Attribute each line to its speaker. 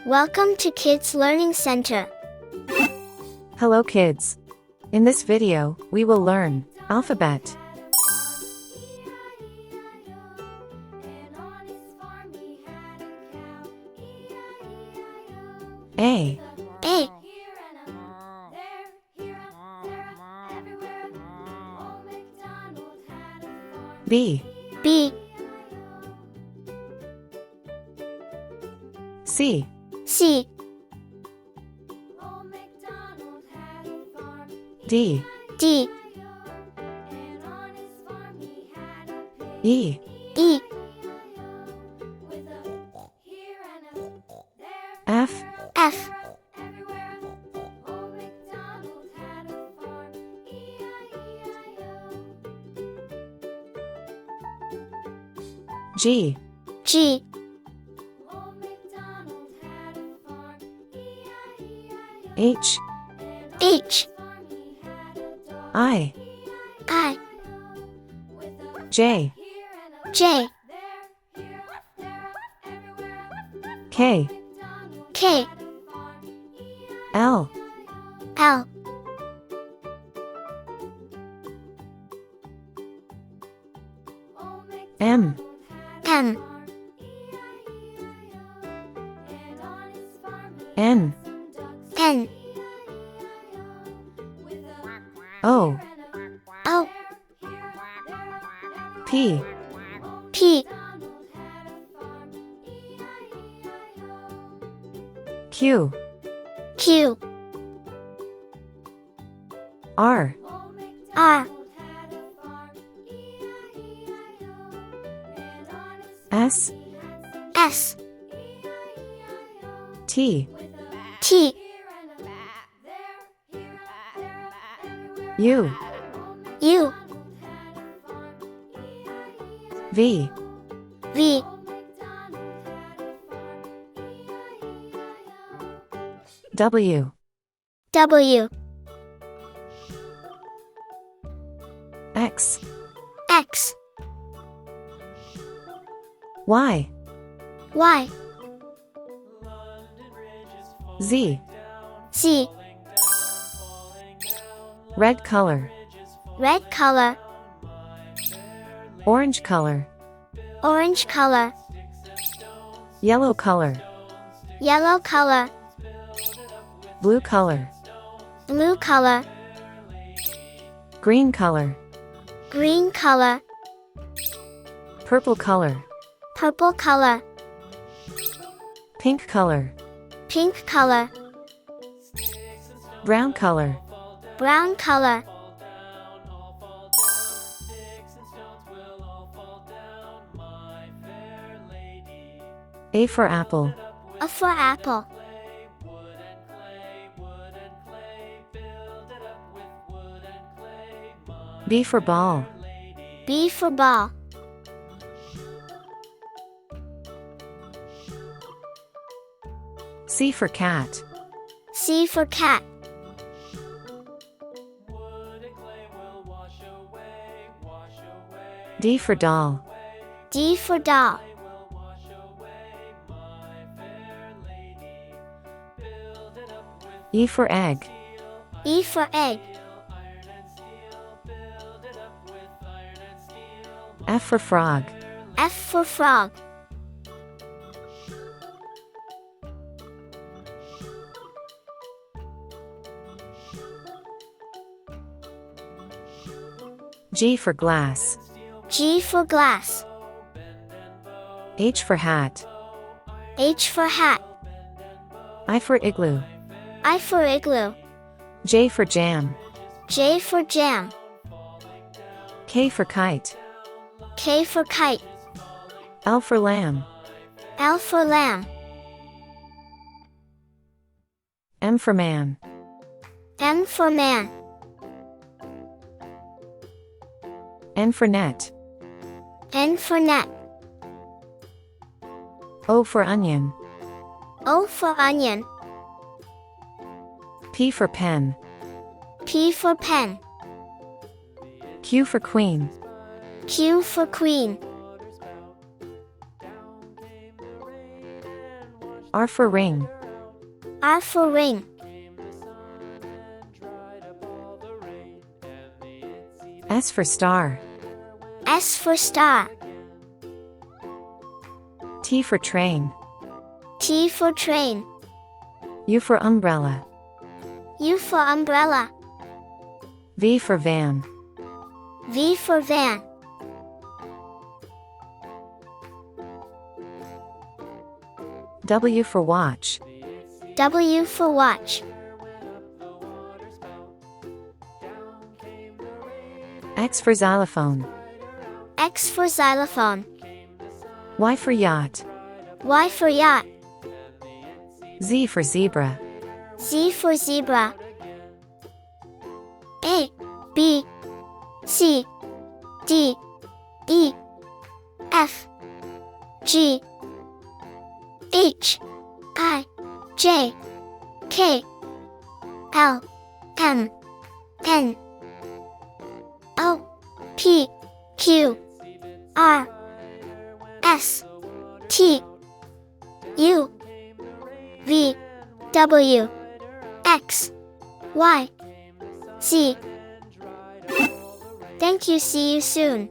Speaker 1: Welcome to Kids Learning Center.
Speaker 2: Hello kids. In this video, we will learn alphabet. A.
Speaker 1: A.
Speaker 2: B.
Speaker 1: B.
Speaker 2: C.
Speaker 1: C.
Speaker 2: D.
Speaker 1: D.
Speaker 2: E.
Speaker 1: E.
Speaker 2: F.
Speaker 1: F.
Speaker 2: G.
Speaker 1: G.
Speaker 2: H.
Speaker 1: H.
Speaker 2: I.
Speaker 1: I.
Speaker 2: J.
Speaker 1: J.
Speaker 2: K.
Speaker 1: K.
Speaker 2: L.
Speaker 1: L.
Speaker 2: M.
Speaker 1: M.
Speaker 2: N.
Speaker 1: N.
Speaker 2: O.
Speaker 1: O.
Speaker 2: P.
Speaker 1: P.
Speaker 2: Q.
Speaker 1: Q.
Speaker 2: R.
Speaker 1: R.
Speaker 2: S.
Speaker 1: S.
Speaker 2: T.
Speaker 1: T.
Speaker 2: U.
Speaker 1: U.
Speaker 2: V.
Speaker 1: V.
Speaker 2: W.
Speaker 1: W.
Speaker 2: X.
Speaker 1: X.
Speaker 2: Y.
Speaker 1: Y.
Speaker 2: Z.
Speaker 1: Z.
Speaker 2: Red color.
Speaker 1: Red color.
Speaker 2: Orange color.
Speaker 1: Orange color.
Speaker 2: Yellow color.
Speaker 1: Yellow color.
Speaker 2: Blue color.
Speaker 1: Blue color.
Speaker 2: Green color.
Speaker 1: Green color.
Speaker 2: Purple color.
Speaker 1: Purple color.
Speaker 2: Pink color.
Speaker 1: Pink color.
Speaker 2: Brown color.
Speaker 1: Brown color.
Speaker 2: A for apple.
Speaker 1: A for apple.
Speaker 2: B for ball.
Speaker 1: B for ball.
Speaker 2: C for cat.
Speaker 1: C for cat.
Speaker 2: D for doll.
Speaker 1: D for doll.
Speaker 2: E for egg.
Speaker 1: E for egg.
Speaker 2: F for frog.
Speaker 1: F for frog.
Speaker 2: G for glass.
Speaker 1: G for glass.
Speaker 2: H for hat.
Speaker 1: H for hat.
Speaker 2: I for igloo.
Speaker 1: I for igloo.
Speaker 2: J for jam.
Speaker 1: J for jam.
Speaker 2: K for kite.
Speaker 1: K for kite.
Speaker 2: L for lamb.
Speaker 1: L for lamb.
Speaker 2: M for man.
Speaker 1: M for man.
Speaker 2: N for net.
Speaker 1: N for net.
Speaker 2: O for onion.
Speaker 1: O for onion.
Speaker 2: P for pen.
Speaker 1: P for pen.
Speaker 2: Q for queen.
Speaker 1: Q for queen.
Speaker 2: R for ring.
Speaker 1: R for ring.
Speaker 2: S for star.
Speaker 1: S for star.
Speaker 2: T for train.
Speaker 1: T for train.
Speaker 2: U for umbrella.
Speaker 1: U for umbrella.
Speaker 2: V for van.
Speaker 1: V for van.
Speaker 2: W for watch.
Speaker 1: W for watch.
Speaker 2: X for xylophone.
Speaker 1: X for xylophone.
Speaker 2: Y for yacht.
Speaker 1: Y for yacht.
Speaker 2: Z for zebra.
Speaker 1: Z for zebra. A, B, C, D, E, F, G, H, I, J, K, L, M, N, O, P, Q, R, S, T, U, V, W, X, Y, Z. Thank you. See you soon.